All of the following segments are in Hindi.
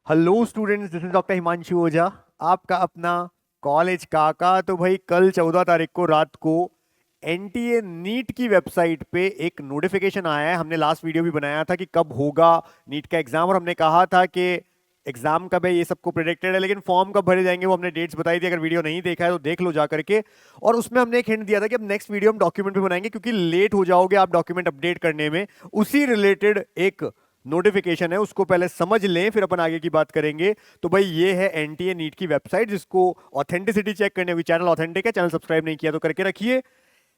Hello students, this is doctor Himanshu Ojha, आपका अपना कॉलेज काका। तो भाई कल 14 तारीख को रात को एनटीए नीट की वेबसाइट पे एक नोटिफिकेशन आया है। हमने लास्ट वीडियो भी बनाया था कि कब होगा नीट का एग्जाम, और हमने कहा था कि एग्जाम कब है ये सबको प्रिडिक्टेड है, लेकिन फॉर्म कब भरे जाएंगे वो हमने डेट्स बताई थी। अगर वीडियो नहीं देखा है तो देख लो जा करके। और उसमें हमने एक हिंट दिया था कि अब नेक्स्ट वीडियो हम डॉक्यूमेंट भी बनाएंगे, क्योंकि लेट हो जाओगे आप डॉक्यूमेंट अपडेट करने में। उसी रिलेटेड एक नोटिफिकेशन है, उसको पहले समझ लें फिर अपन आगे की बात करेंगे। तो भाई ये है एनटीए नीट की वेबसाइट, जिसको ऑथेंटिसिटी चेक करने हुई, चैनल ऑथेंटिक है, चैनल सब्सक्राइब नहीं किया तो करके रखिए।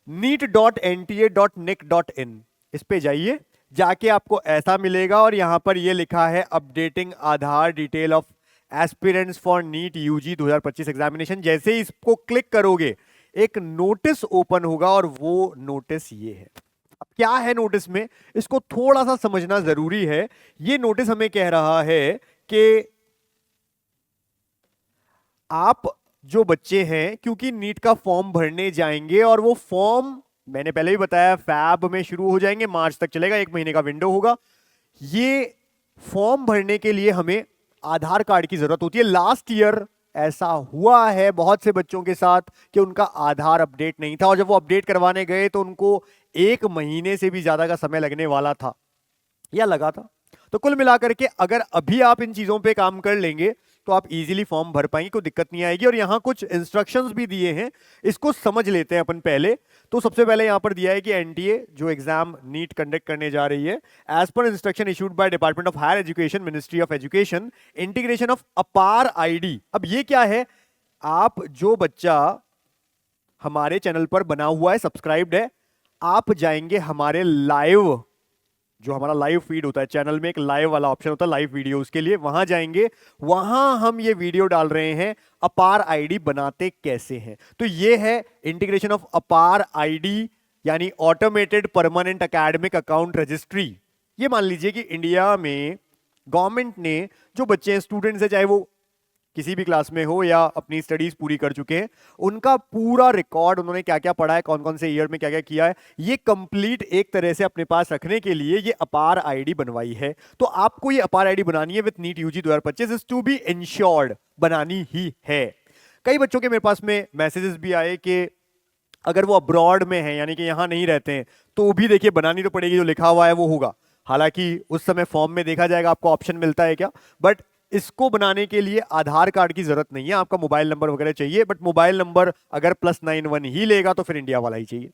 neet.nta.nic.in, इस पे जाइए, जाके आपको ऐसा मिलेगा और यहां पर ये लिखा है updating Aadhaar detail of aspirants for NEET UG 2025 examination. जैसे ही इसको क्लिक करोगे एक नोटिस ओपन होगा, और वो नोटिस ये है। अब क्या है नोटिस में, इसको थोड़ा सा समझना जरूरी है। ये नोटिस हमें कह रहा है कि आप जो बच्चे हैं, क्योंकि नीट का फॉर्म भरने जाएंगे, और वो फॉर्म मैंने पहले भी बताया फैब में शुरू हो जाएंगे, मार्च तक चलेगा, 1 महीने का विंडो होगा। ये फॉर्म भरने के लिए हमें आधार कार्ड की जरूरत होती है। लास्ट ईयर ऐसा हुआ है बहुत से बच्चों के साथ कि उनका आधार अपडेट नहीं था, और जब वो अपडेट करवाने गए तो उनको 1 महीने से भी ज्यादा का समय लगने वाला था या लगा था। तो कुल मिलाकर के अगर अभी आप इन चीजों पे काम कर लेंगे तो आप इजीली फॉर्म भर पाएंगे, कोई दिक्कत नहीं आएगी। और यहां कुछ इंस्ट्रक्शंस भी दिए हैं, इसको समझ लेते हैं अपन पहले। तो सबसे पहले यहां पर दिया है कि एनटीए जो एग्जाम नीट कंडक्ट करने जा रही है, as per instruction issued by department of higher education, ministry of education, integration of APAAR ID. अब ये क्या है, आप जो बच्चा हमारे चैनल पर बना हुआ है, सब्सक्राइब्ड है, आप जाएंगे हमारे लाइव, जो हमारा लाइव फीड होता है चैनल में, एक लाइव वाला ऑप्शन होता है लाइव वीडियो, उसके लिए वहां जाएंगे। वहां हम ये वीडियो डाल रहे हैं अपार आईडी बनाते कैसे हैं। तो ये है इंटीग्रेशन ऑफ अपार आईडी, यानी automated permanent academic account registry. ये मान लीजिए कि इंडिया में गवर्नमेंट ने, जो बच्चे स्टूडेंट्स हैं, चाहे वो किसी भी क्लास में हो या अपनी स्टडीज पूरी कर चुके हैं, उनका पूरा रिकॉर्ड, उन्होंने क्या क्या पढ़ा है, कौन कौन से ईयर में क्या क्या किया है, ये कंप्लीट एक तरह से अपने पास रखने के लिए ये अपार आईडी बनवाई है। तो आपको ये अपार आईडी बनानी है with NEET UG 2025, is to be ensured, बनानी ही है। कई बच्चों के मेरे पास में मैसेजेस भी आए कि अगर वो अब्रॉड में है, यानी कि यहां नहीं रहते हैं, तो भी देखिए बनानी तो पड़ेगी, जो लिखा हुआ है वो होगा। हालांकि उस समय फॉर्म में देखा जाएगा आपको ऑप्शन मिलता है क्या, बट इसको बनाने के लिए आधार कार्ड की जरूरत नहीं है, आपका मोबाइल नंबर वगैरह चाहिए। बट मोबाइल नंबर अगर +91 ही लेगा तो फिर इंडिया वाला ही चाहिए।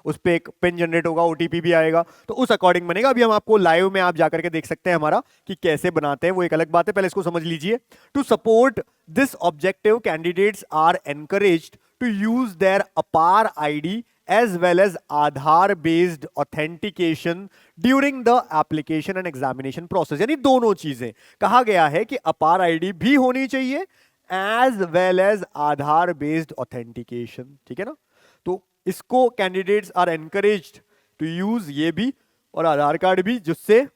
उस पर एक पिन जनरेट होगा, ओटीपी भी आएगा, तो उस अकॉर्डिंग बनेगा। अभी हम आपको लाइव में आप जाकर के देख सकते हैं हमारा कि कैसे बनाते हैं, वो एक अलग बात है, पहले इसको समझ लीजिए। To support this objective, candidates are encouraged to use their APAAR ID as well as Aadhaar based authentication during the application and examination process. यानी दोनों चीजें कहा गया है कि अपार आईडी भी होनी चाहिए as well as Aadhaar based authentication, ठीक है ना। तो इसको candidates are encouraged to use ये भी, और आधार कार्ड भी, जिससे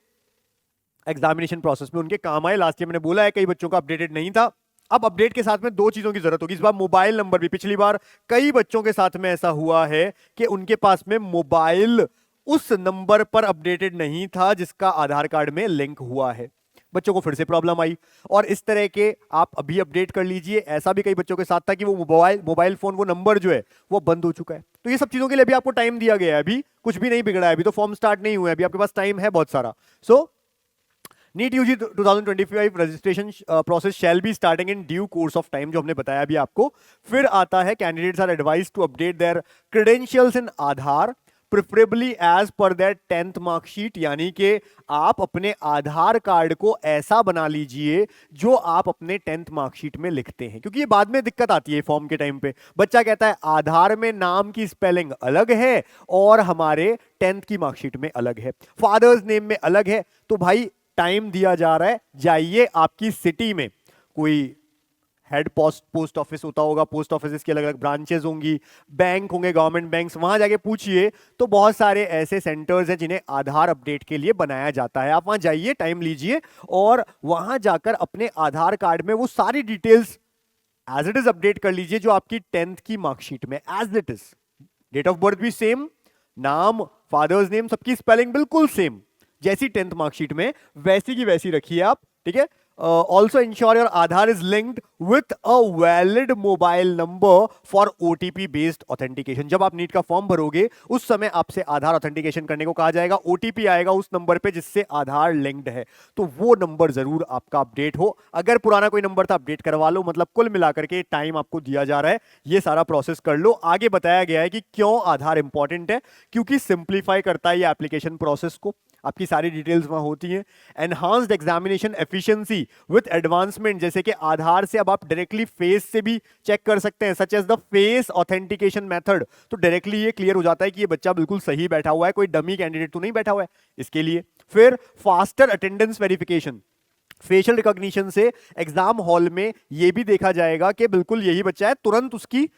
एग्जामिनेशन प्रोसेस में उनके काम आए। लास्ट ईयर मैंने बोला है कई बच्चों का अपडेटेड नहीं था। अब अपडेट के साथ में दो चीजों की जरूरत होगी, इस बार मोबाइल नंबर भी। पिछली बार कई बच्चों के साथ में ऐसा हुआ है कि उनके पास में मोबाइल उस नंबर पर अपडेटेड नहीं था जिसका आधार कार्ड में लिंक हुआ है, बच्चों को फिर से प्रॉब्लम आई। और इस तरह के आप अभी अपडेट कर लीजिए। ऐसा भी कई बच्चों के साथ था कि वो मोबाइल फोन, वो नंबर जो है वो बंद हो चुका है। तो ये सब चीजों के लिए अभी आपको टाइम दिया गया है, अभी कुछ भी नहीं बिगड़ा है, अभी तो फॉर्म स्टार्ट नहीं हुआ है, अभी आपके पास टाइम है बहुत सारा। So NEET UG 2025 registration process shall be starting in due course of time, जो हमने बताया अभी आपको। फिर आता है candidates are advise to update their credentials in Aadhaar, preferably as per that 10th marksheet. यानी कि आप अपने आधार कार्ड को ऐसा बना लीजिए जो आप अपने 10th मार्कशीट में लिखते हैं, क्योंकि ये बाद में दिक्कत आती है फॉर्म के टाइम पे। बच्चा कहता है आधार में नाम की स्पेलिंग अलग है और हमारे 10th की मार्कशीट में अलग है, फादर्स नेम में अलग है। तो भाई टाइम दिया जा रहा है, जाइए आपकी सिटी में कोई हेड पोस्ट ऑफिस होता होगा, पोस्ट ऑफिस की अलग अलग ब्रांचेस होंगी, बैंक होंगे, गवर्नमेंट बैंक्स, वहां जाके पूछिए। तो बहुत सारे ऐसे सेंटर्स हैं जिन्हें आधार अपडेट के लिए बनाया जाता है। आप वहां जाइए, टाइम लीजिए, और वहां जाकर अपने आधार कार्ड में वो सारी details as it is update कर लीजिए जो आपकी 10th की मार्कशीट में as it is. Date of birth भी सेम, नाम, फादर्स नेम, सबकी स्पेलिंग बिल्कुल सेम, जैसी 10th मार्कशीट में वैसी की वैसी रखिए आप, ठीक है। also ensure your Aadhaar is linked with a valid mobile number for OTP based authentication. जब आप नीट का फॉर्म भरोगे उस समय आपसे आधार ऑथेंटिकेशन करने को कहा जाएगा, ओटीपी आएगा उस नंबर पे जिससे आधार लिंक्ड है, तो वो नंबर जरूर आपका अपडेट हो। अगर पुराना कोई नंबर था अपडेट करवा लो। मतलब कुल मिलाकर के टाइम आपको दिया जा रहा है, ये सारा प्रोसेस कर लो। आगे बताया गया है कि क्यों आधार इंपॉर्टेंट है, क्योंकि सिंप्लीफाई करता है ये एप्लीकेशन प्रोसेस को, आपकी सारी डिटेल्स वहां होती हैं। Enhanced examination efficiency with advancement, जैसे कि आधार से अब आप डायरेक्टली फेस से भी चेक कर सकते हैं, such as the face authentication method. तो डायरेक्टली ये क्लियर हो जाता है कि ये बच्चा बिल्कुल सही बैठा हुआ है, कोई डमी कैंडिडेट तो नहीं बैठा हुआ है इसके लिए। फिर faster attendance verification, facial recognition से एग्जाम हॉल में यह भी देखा जाएगा कि बिल्कुल यही बच्चा है, तुरंत उसकी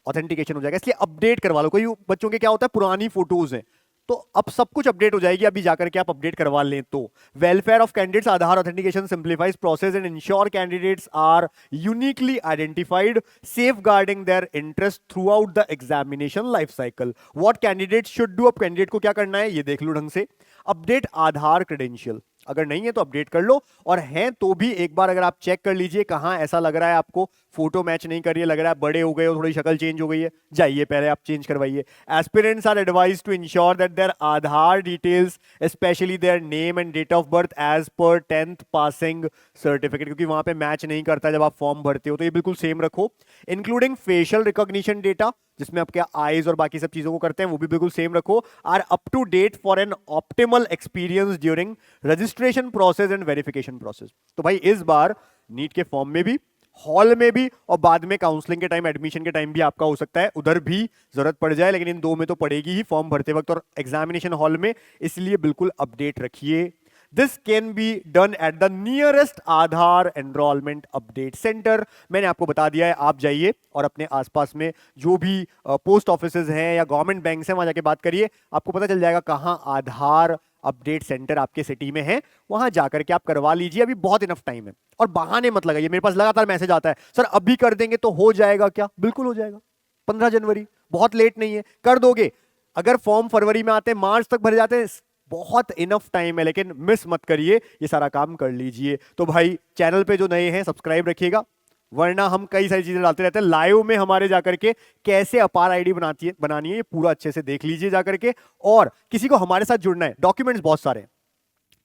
ऑथेंटिकेशन हो जाएगा। इसलिए अपडेट करवा लो। कोई बच्चों के क्या होता है पुरानी फोटोज हैं, तो अब सब कुछ अपडेट हो जाएगी, अभी जाकर के आप अपडेट करवा लें तो। Welfare of candidates, Aadhaar authentication simplifies process and ensure candidates are uniquely identified, safeguarding their interest throughout the examination life cycle. What candidate should do, अब कैंडिडेट को क्या करना है ये देख लो ढंग से। अपडेट आधार क्रेडेंशियल, अगर नहीं है तो अपडेट कर लो, और हैं तो भी एक बार अगर आप चेक कर लीजिए कहां ऐसा लग रहा है आपको फोटो मैच नहीं कर रही है, लग रहा है बड़े हो गए हो, थोड़ी शक्ल चेंज हो गई है, जाइए पहले आप चेंज करवाइए। Aspirants are advised to ensure that their Aadhaar details specially their name and date of birth as per 10th passing certificate, क्योंकि वहां पे मैच नहीं करता जब आप फॉर्म भरते हो, तो ये बिल्कुल सेम रखो। इंक्लूडिंग फेशियल रिकॉग्निशन डेटा, जिसमें आपके आईज और बाकी सब चीजों को करते हैं, वो भी बिल्कुल सेम रखो। Are up to date for an optimal experience during registration process and verification process. तो भाई इस बार नीट के फॉर्म में भी, हॉल में भी, और बाद में काउंसलिंग के टाइम, एडमिशन के टाइम भी आपका हो सकता है उधर भी जरूरत पड़ जाए, लेकिन इन दो में तो पड़ेगी ही, फॉर्म भरते वक्त और एग्जामिनेशन हॉल में, इसलिए बिल्कुल अपडेट रखिए। This can be done at the nearest Aadhaar enrolment update centre. मैंने आपको बता दिया है, आप जाइए और अपने आसपास में जो भी पोस्ट ऑफिसेज हैं या गवर्नमेंट बैंक हैं वहां जाके बात करिए, आपको पता चल जाएगा कहां आधार अपडेट सेंटर आपके सिटी में है, वहां जाकर के आप करवा लीजिए। अभी बहुत इनफ टाइम है, और बहाने मत लगाइए। मेरे पास लगातार मैसेज आता है, सर अभी कर देंगे तो हो जाएगा क्या? बिल्कुल हो जाएगा, 15 जनवरी, बहुत लेट नहीं है, कर दोगे। अगर फॉर्म फरवरी में आते हैं, मार्च तक भरे जाते हैं, बहुत इनफ टाइम है, लेकिन मिस मत करिए, ये सारा काम कर लीजिए। तो भाई चैनल पे जो नए हैं सब्सक्राइब रखिएगा, वरना हम कई सारी चीजें डालते रहते हैं लाइव में हमारे जाकर के, कैसे अपार आईडी बनानी है ये पूरा अच्छे से देख लीजिए जाकर के। और किसी को हमारे साथ जुड़ना है, डॉक्यूमेंट्स बहुत सारे हैं,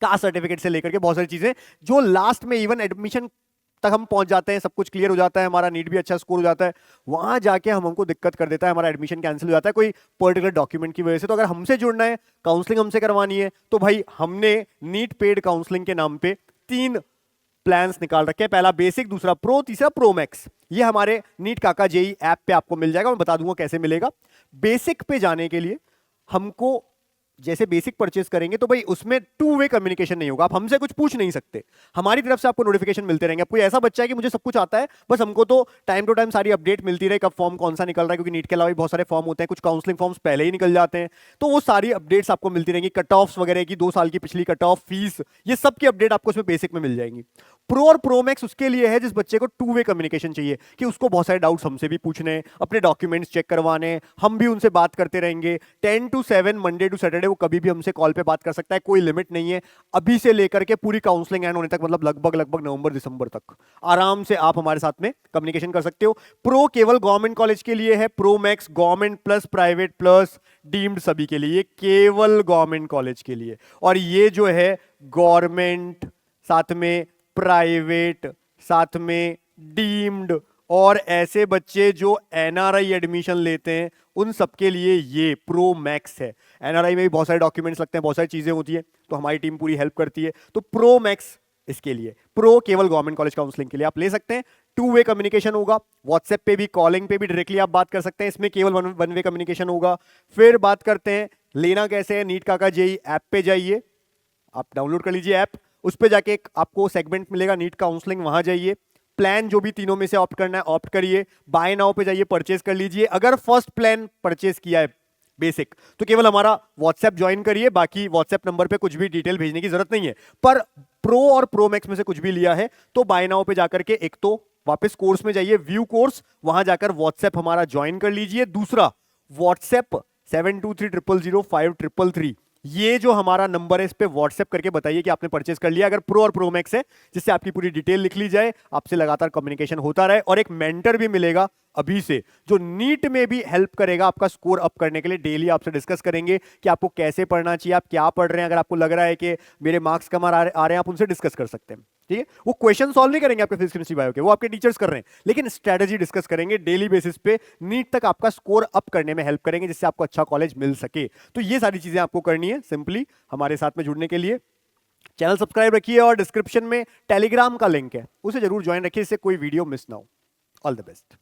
कास्ट सर्टिफिकेट से लेकर के बहुत सारी चीजें, जो लास्ट में इवन एडमिशन तक हम पहुंच जाते हैं, सब कुछ क्लियर हो जाता है, हमारा नीट भी अच्छा स्कोर हो जाता है, वहां जाके हमको दिक्कत कर देता है, हमारा एडमिशन कैंसिल हो जाता है कोई पर्टिकुलर डॉक्यूमेंट की वजह से। तो अगर हमसे जुड़ना है, काउंसलिंग हमसे करवानी है, तो भाई हमने नीट पेड काउंसलिंग के नाम पे 3 प्लान्स निकाल रखे हैं, पहला बेसिक, दूसरा प्रो, तीसरा प्रो मैक्स। ये हमारे नीट काका जेई ऐप पे आपको मिल जाएगा, मैं बता दूंगा कैसे मिलेगा। बेसिक पे जाने के लिए हमको, जैसे बेसिक परचेस करेंगे तो भाई उसमें 2 वे कम्युनिकेशन नहीं होगा, आप हमसे कुछ पूछ नहीं सकते, हमारी तरफ से आपको नोटिफिकेशन मिलते रहेंगे। कोई ऐसा बच्चा है कि मुझे सब कुछ आता है, बस हमको तो टाइम टू टाइम सारी अपडेट मिलती रहे, कब फॉर्म कौन सा निकल रहा है, क्योंकि नीट के अलावा भी बहुत सारे फॉर्म होते हैं, कुछ काउंसलिंग फॉर्म्स पहले ही निकल जाते हैं, तो वो सारी अपडेट्स आपको मिलती रहेंगी, कट ऑफ्स वगैरह की, 2 साल की पिछली कट ऑफ, फीस, ये सब की अपडेट आपको उसमें बेसिक में मिल जाएंगी। प्रो और प्रो मैक्स उसके लिए है जिस बच्चे को 2 वे कम्युनिकेशन चाहिए, कि उसको बहुत सारे डाउट्स हमसे भी पूछने, अपने डॉक्यूमेंट्स चेक करवाने, हम भी उनसे बात करते रहेंगे 10 to 7 मंडे टू सैटरडे, वो कभी भी हमसे कॉल पे बात कर सकता है, कोई लिमिट नहीं है। अभी से लेकर के पूरी काउंसलिंग एंड होने तक, मतलब लगभग नवंबर दिसंबर तक आराम से आप हमारे साथ में कम्युनिकेशन कर सकते हो। प्रो केवल गवर्नमेंट कॉलेज के लिए है, pro max government plus private plus deemed सभी के लिए, केवल गवर्नमेंट कॉलेज के लिए। और ये जो है गवर्नमेंट, साथ में प्राइवेट, साथ में डीम्ड, और ऐसे बच्चे जो एनआरआई एडमिशन लेते हैं उन सबके लिए ये प्रो मैक्स है। एनआरआई में भी बहुत सारे डॉक्यूमेंट्स लगते हैं, बहुत सारी चीजें होती है, तो हमारी टीम पूरी हेल्प करती है। तो प्रो मैक्स इसके लिए, प्रो केवल गवर्नमेंट कॉलेज काउंसलिंग के लिए आप ले सकते हैं। 2 वे कम्युनिकेशन होगा, व्हाट्सएप पे भी, कॉलिंग पे भी डायरेक्टली आप बात कर सकते हैं, इसमें केवल 1 वे कम्युनिकेशन होगा। फिर बात करते हैं लेना कैसे है, नीट काका जेई ऐप पे जाइए, आप डाउनलोड कर लीजिए ऐप, उस पे जाके एक आपको सेगमेंट मिलेगा नीट काउंसलिंग, वहां जाइए, प्लान जो भी तीनों में से ऑप्ट करना है ऑप्ट करिए, बाय नाउ पे जाइए, परचेज कर लीजिए। अगर फर्स्ट प्लान परचेज किया है बेसिक, तो केवल हमारा व्हाट्सएप ज्वाइन करिए, बाकी व्हाट्सएप नंबर पे कुछ भी डिटेल भेजने की जरूरत नहीं है। पर प्रो और प्रो मैक्स में से कुछ भी लिया है तो बाय नाउ पे जाकर के एक तो वापस कोर्स में जाइए, व्यू कोर्स, वहां जाकर व्हाट्सएप हमारा ज्वाइन कर लीजिए। दूसरा व्हाट्सएप 72300533, ये जो हमारा नंबर है इस पे व्हाट्सएप करके बताइए कि आपने परचेज कर लिया, अगर प्रो और प्रो मैक्स है, जिससे आपकी पूरी डिटेल लिख ली जाए, आपसे लगातार कम्युनिकेशन होता रहे, और एक मेंटर भी मिलेगा अभी से जो नीट में भी हेल्प करेगा आपका स्कोर अप करने के लिए। डेली आपसे डिस्कस करेंगे कि आपको कैसे पढ़ना चाहिए, आप क्या पढ़ रहे हैं। अगर आपको लग रहा है कि मेरे मार्क्स कम आ रहे हैं, आप उनसे डिस्कस कर सकते हैं, ठीक है। वो क्वेश्चन सॉल्व नहीं करेंगे आपके फिजिक्स केमिस्ट्री बायो के, वो आपके टीचर्स कर रहे हैं, लेकिन स्ट्रेटेजी डिस्कस करेंगे डेली बेसिस पे, नीट तक आपका स्कोर अप करने में हेल्प करेंगे, जिससे आपको अच्छा कॉलेज मिल सके। तो ये सारी चीजें आपको करनी है सिंपली हमारे साथ में जुड़ने के लिए। चैनल सब्सक्राइब रखिए और डिस्क्रिप्शन में टेलीग्राम का लिंक है, उसे जरूर ज्वाइन रखिए, इससे कोई वीडियो मिस ना हो। All the best.